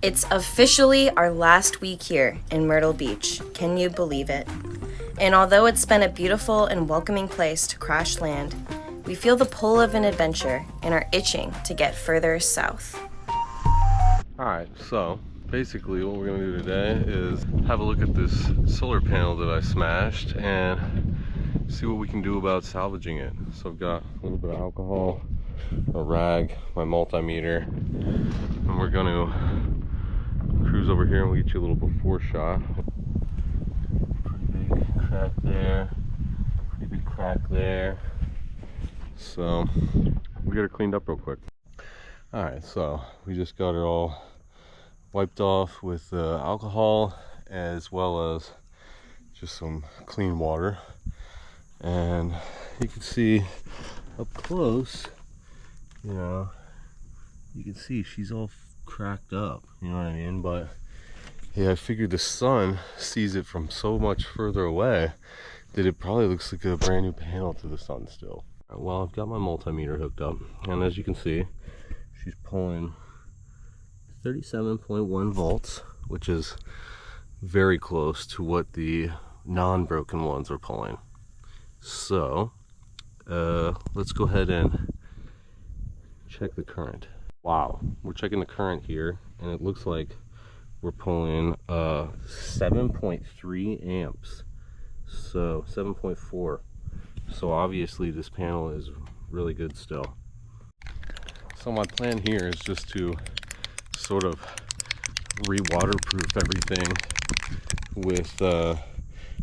It's officially our last week here in Myrtle Beach. Can you believe it? And although it's been a beautiful and welcoming place to crash land, we feel the pull of an adventure and are itching to get further south. Alright, so basically what we're going to do today is have a look at this solar panel that I smashed and see what we can do about salvaging it. So I've got a little bit of alcohol, a rag, my multimeter, and we're going to cruise over here and we'll get you a little before shot. Pretty big crack there, pretty big crack there. So we got it cleaned up real quick. Alright, so we just got it all wiped off with alcohol as well as just some clean water. And you can see up close, you know, you can see she's all cracked up, you know what I mean? But yeah, I figured the sun sees it from so much further away that it probably looks like a brand new panel to the sun still. Well, I've got my multimeter hooked up, and as you can see, she's pulling 37.1 volts, which is very close to what the non-broken ones are pulling. So let's go ahead and check the current. Wow, we're checking the current here, and it looks like we're pulling 7.3 amps, so 7.4. So obviously this panel is really good still. So my plan here is just to sort of re-waterproof everything with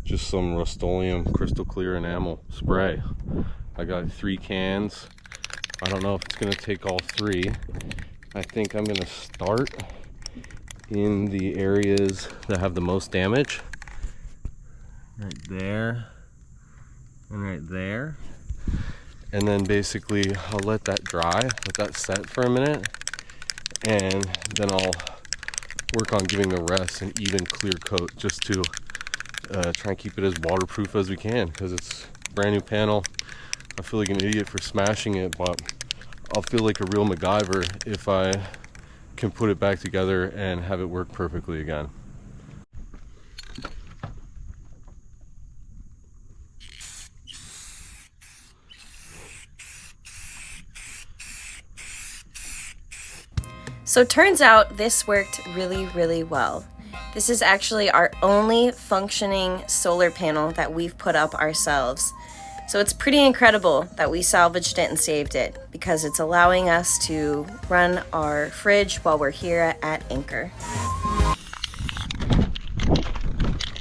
just some Rust-Oleum crystal clear enamel spray. I got 3 cans. I don't know if it's going to take all 3. I think I'm going to start in the areas that have the most damage. Right there. And right there. And then basically I'll let that dry, let that set for a minute. And then I'll work on giving the rest an even clear coat just to try and keep it as waterproof as we can, because it's a brand new panel. I feel like an idiot for smashing it, but I'll feel like a real MacGyver if I can put it back together and have it work perfectly again. So turns out this worked really well. This is actually our only functioning solar panel that we've put up ourselves. So it's pretty incredible that we salvaged it and saved it, because it's allowing us to run our fridge while we're here at anchor.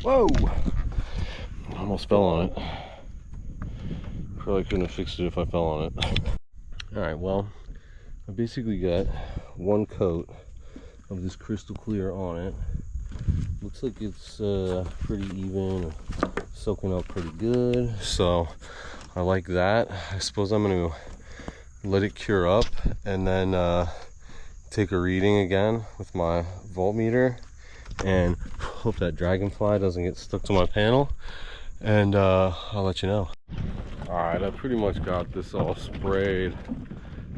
Whoa! Almost fell on it. Probably couldn't have fixed it if I fell on it. Alright, well, I basically got 1 coat of this crystal clear on it. Looks like it's pretty even, soaking up pretty good, so I like that. I suppose I'm going to let it cure up and then take a reading again with my voltmeter and hope that dragonfly doesn't get stuck to my panel, and I'll let you know. Alright, I pretty much got this all sprayed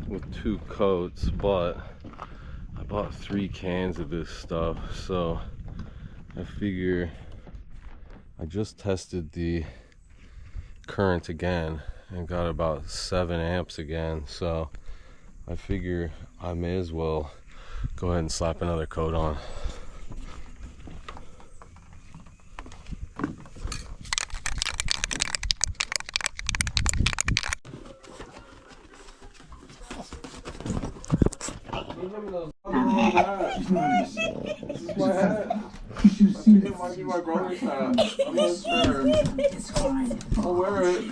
with 2 coats, but I bought 3 cans of this stuff, so I figure I just tested the current again and got about 7 amps again, so I figure I may as well go ahead and slap another coat on. This is my hat. I think it might be my brother's hat. I'm not sure. I'll wear it.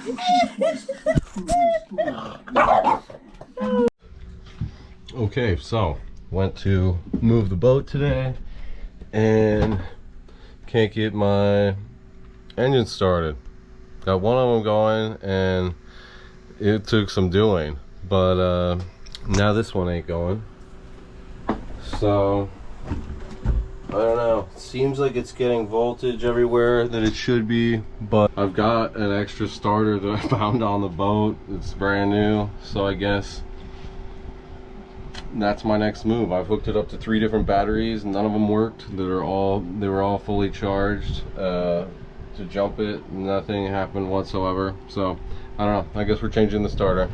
Okay, so went to move the boat today and can't get my engine started. Got one of them going and it took some doing, but now this one ain't going. So I don't know, seems like it's getting voltage everywhere that it should be, but I've got an extra starter that I found on the boat. It's brand new, so I guess that's my next move. I've hooked it up to 3 different batteries. None of them worked. They were all fully charged. To jump it, nothing happened whatsoever. So I don't know. I guess we're changing the starter.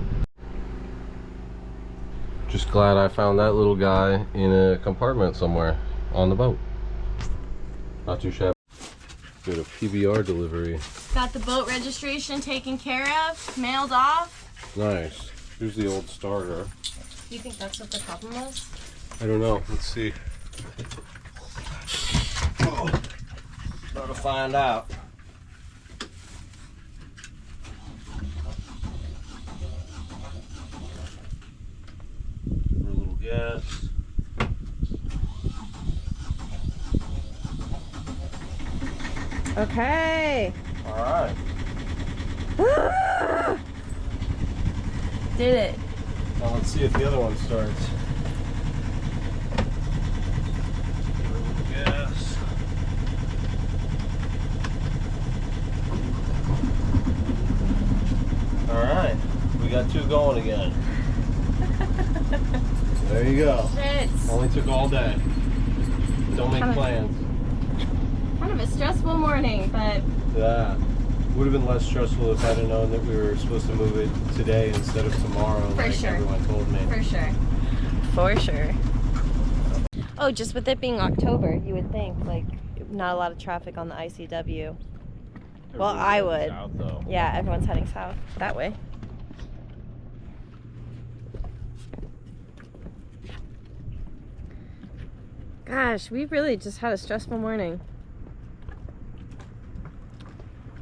Just glad I found that little guy in a compartment somewhere on the boat. Not too shabby. Did a PBR delivery. Got the boat registration taken care of, mailed off. Nice. Here's the old starter. You think that's what the problem was? I don't know. Let's see. Oh, about to find out. A little gas. Okay. All right. Did it. Now let's see if the other one starts. Give it a little gas. All right, we got 2 going again. There you go. Shit. Only took all day. Don't make plans. Kind of a stressful morning, but Yeah. Would have been less stressful if I'd have known that we were supposed to move it today instead of tomorrow, For like sure. everyone told me. for sure. For sure. Oh, just with it being October, you would think, like, not a lot of traffic on the ICW. Well, I would. South, though. Yeah, everyone's heading south that way. Gosh, we really just had a stressful morning.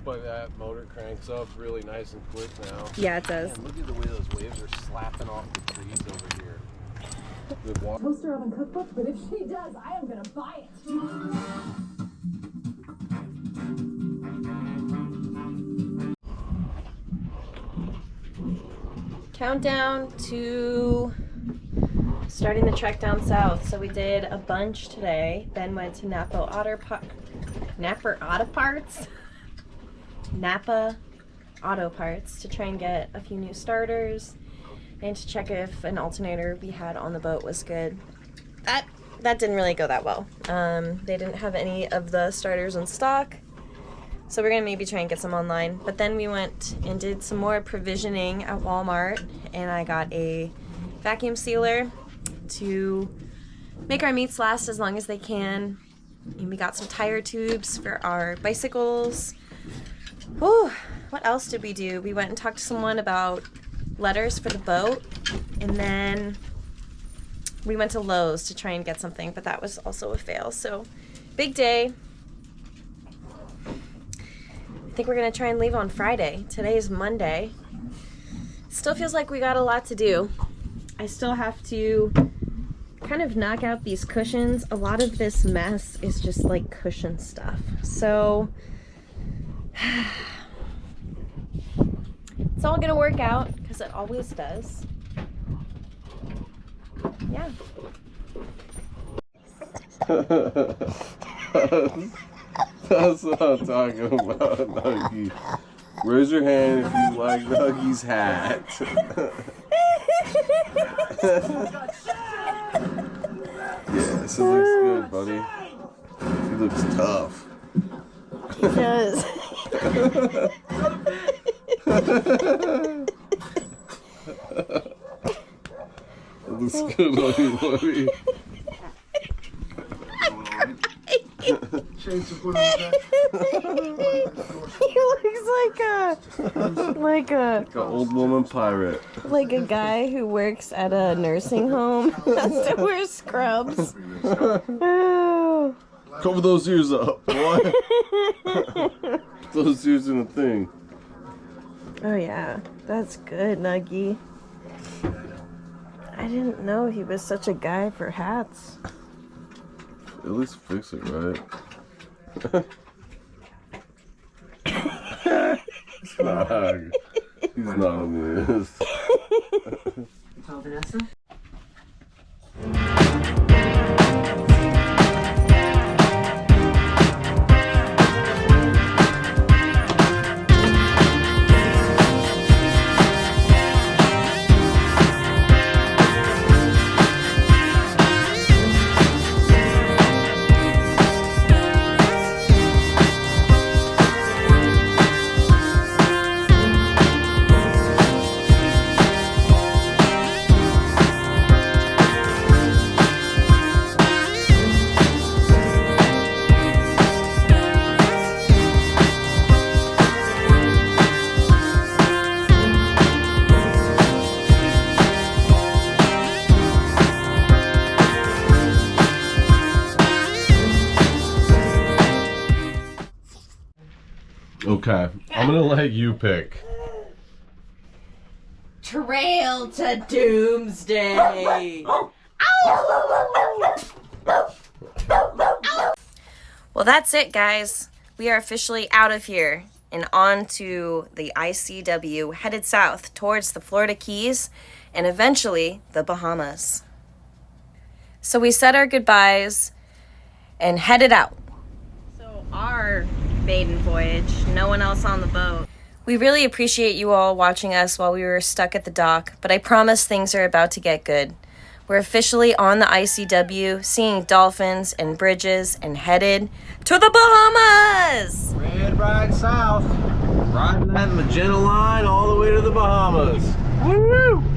But that motor cranks up really nice and quick now. Yeah, it does. Man, look at the way those waves are slapping off the trees over here. The water. Toaster oven cookbook, but if she does, I am gonna buy it. Countdown to starting the trek down south. So we did a bunch today, then went to Napa Auto Parts to try and get a few new starters and to check if an alternator we had on the boat was good. That didn't really go that well. They didn't have any of the starters in stock, so we're gonna maybe try and get some online. But then we went and did some more provisioning at Walmart, and I got a vacuum sealer to make our meats last as long as they can. And we got some tire tubes for our bicycles. Whew, what else did we do? We went and talked to someone about letters for the boat, and then we went to Lowe's to try and get something, but that was also a fail. So, big day. I think we're gonna try and leave on Friday. Today is Monday. Still feels like we got a lot to do. I still have to kind of knock out these cushions. A lot of this mess is just like cushion stuff. So it's all gonna work out because it always does. Yeah. That's what I'm talking about, Nuggy. Raise your hand if you like Nuggy's hat. Yes, it looks good, buddy. He looks tough. He does. It looks good on you, buddy. He looks like Like an old woman pirate. like a guy who works at a nursing home has to wear scrubs. Oh. Cover those ears up. What? Those ears in a thing. Oh yeah, that's good, Nuggy. I didn't know he was such a guy for hats. At least fix it right. Stag. He's not amused. Tell Vanessa. Okay, I'm gonna let you pick. Trail to Doomsday. Well, that's it, guys. We are officially out of here and on to the ICW, headed south towards the Florida Keys and eventually the Bahamas. So we said our goodbyes and headed out. So our maiden voyage, no one else on the boat. We really appreciate you all watching us while we were stuck at the dock, but I promise things are about to get good. We're officially on the ICW, seeing dolphins and bridges, and headed to the Bahamas! Red ride south, riding that Magenta line all the way to the Bahamas. Woo!